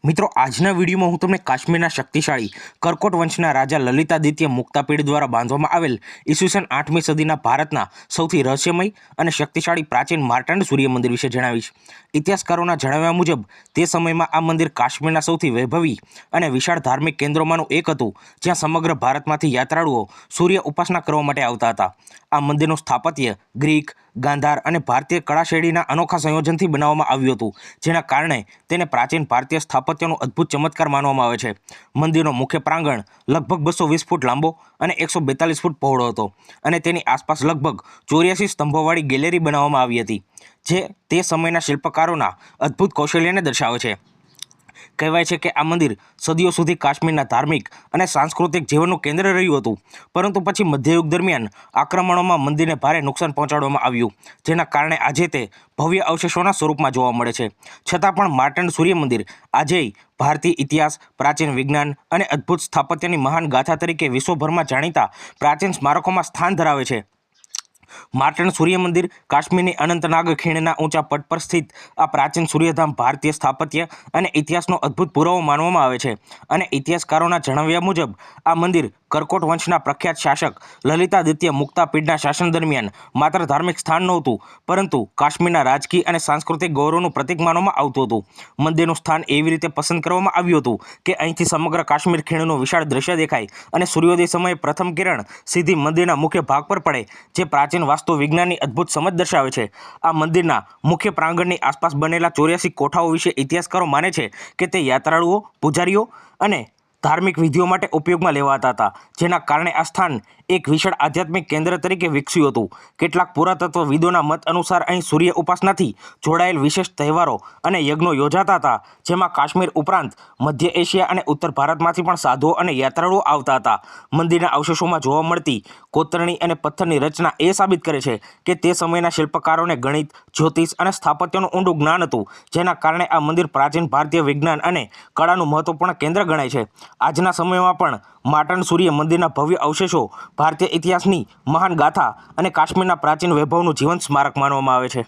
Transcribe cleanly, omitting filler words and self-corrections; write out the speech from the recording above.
મિત્રો આજના વિડીયોમાં હું તમને કાશ્મીરના શક્તિશાળી કર્કોટ વંશના રાજા લલિતાદિત્ય મુક્તાપીડ દ્વારા બાંધવામાં આવેલ ઈસવીસન 8મી સદીના ભારતના સૌથી રહસ્યમય અને શક્તિશાળી પ્રાચીન માર્તાંડ સૂર્ય મંદિર વિશે જણાવીશ। ઇતિહાસકારોના જણાવ્યા મુજબ તે સમયમાં આ મંદિર કાશ્મીરના સૌથી વૈભવી અને વિશાળ ધાર્મિક કેન્દ્રોમાંનું એક હતું, જ્યાં સમગ્ર ભારતમાંથી યાત્રાળુઓ સૂર્ય ઉપાસના કરવા માટે આવતા હતા। આ મંદિરનું સ્થાપત્ય ગ્રીક, ગાંધાર અને ભારતીય કળા શૈલીના અનોખા સંયોજનથી બનાવવામાં આવ્યું હતું, જેના કારણે તેને પ્રાચીન ભારતીય સ્થાપત્યનો અદ્ભુત ચમત્કાર માનવામાં આવે છે। મંદિરનો મુખ્ય પ્રાંગણ લગભગ 220 ફૂટ લાંબો અને 142 ફૂટ પહોળો હતો અને તેની આસપાસ લગભગ 84 સ્તંભોવાળી ગેલેરી બનાવવામાં આવી હતી, જે તે સમયના શિલ્પકારોના અદ્ભુત કૌશલ્યને દર્શાવે છે। કહેવાય છે કે આ મંદિર સદીઓ સુધી કાશ્મીરના ધાર્મિક અને સાંસ્કૃતિક જીવનનું કેન્દ્ર રહ્યું હતું, પરંતુ પછી મધ્યયુગ દરમિયાન આક્રમણોમાં મંદિરને ભારે નુકસાન પહોંચાડવામાં આવ્યું, જેના કારણે આજે તે ભવ્ય અવશેષોના સ્વરૂપમાં જોવા મળે છે। છતાં પણ માર્તાંડ સૂર્ય મંદિર આજે ભારતીય ઇતિહાસ, પ્રાચીન વિજ્ઞાન અને અદ્ભુત સ્થાપત્યની મહાન ગાથા તરીકે વિશ્વભરમાં જાણીતા પ્રાચીન સ્મારકોમાં સ્થાન ધરાવે છે। માર્તાંડ સૂર્ય મંદિર કાશ્મીરની અનંતનાગ ખીણના ઊંચા પટ પર સ્થિત આ પ્રાચીન સૂર્યધામ ભારતીય સ્થાપત્ય અને ઇતિહાસનો અદ્ભુત પુરાવો માનવામાં આવે છે અને ઇતિહાસકારોના જણાવ્યા મુજબ આ મંદિર કર્કોટ વંશના પ્રખ્યાત શાસક લલિતાદિત્ય મુક્તાપીડના શાસન દરમિયાન માત્ર ધાર્મિક સ્થાન નહોતું, પરંતુ કાશ્મીરના રાજકીય અને સાંસ્કૃતિક ગૌરવનું પ્રતીક માનવામાં આવતું હતું। મંદિરનું સ્થાન એવી રીતે પસંદ કરવામાં આવ્યું હતું કે અહીંથી સમગ્ર કાશ્મીર ખીણનું વિશાળ દૃશ્ય દેખાય અને સૂર્યોદય સમયે પ્રથમ કિરણ સીધી મંદિરના મુખ્ય ભાગ પર પડે, જે પ્રાચીન વાસ્તુ વિજ્ઞાનની અદ્ભુત સમજ દર્શાવે છે। આ મંદિરના મુખ્ય પ્રાંગણની આસપાસ બનેલા 84 કોઠાઓ વિશે ઇતિહાસકારો માને છે કે તે યાત્રાળુઓ, પૂજારીઓ અને ધાર્મિક વિધિઓ માટે ઉપયોગમાં લેવાતા હતા, જેના કારણે આ સ્થાન એક વિશાળ આધ્યાત્મિક કેન્દ્ર તરીકે વિકસ્યું હતું। કેટલાક પુરાતત્વવિદોના મત અનુસાર અહીં સૂર્ય ઉપાસનાથી જોડાયેલ વિશેષ તહેવારો અને યજ્ઞો યોજાતા હતા, જેમાં કાશ્મીર ઉપરાંત મધ્ય એશિયા અને ઉત્તર ભારતમાંથી પણ સાધુઓ અને યાત્રાળુઓ આવતા હતા। મંદિરના અવશેષોમાં જોવા મળતી કોતરણી અને પથ્થરની રચના એ સાબિત કરે છે કે તે સમયના શિલ્પકારોને ગણિત, જ્યોતિષ અને સ્થાપત્યનું ઊંડું જ્ઞાન હતું, જેના કારણે આ મંદિર પ્રાચીન ભારતીય વિજ્ઞાન અને કળાનું મહત્વપૂર્ણ કેન્દ્ર ગણાય છે। આજના સમયમાં પણ માર્તાંડ સૂર્ય મંદિરના ભવ્ય અવશેષો ભારતીય ઇતિહાસની મહાન ગાથા અને કાશ્મીરના પ્રાચીન વૈભવનું જીવંત સ્મારક માનવામાં આવે છે।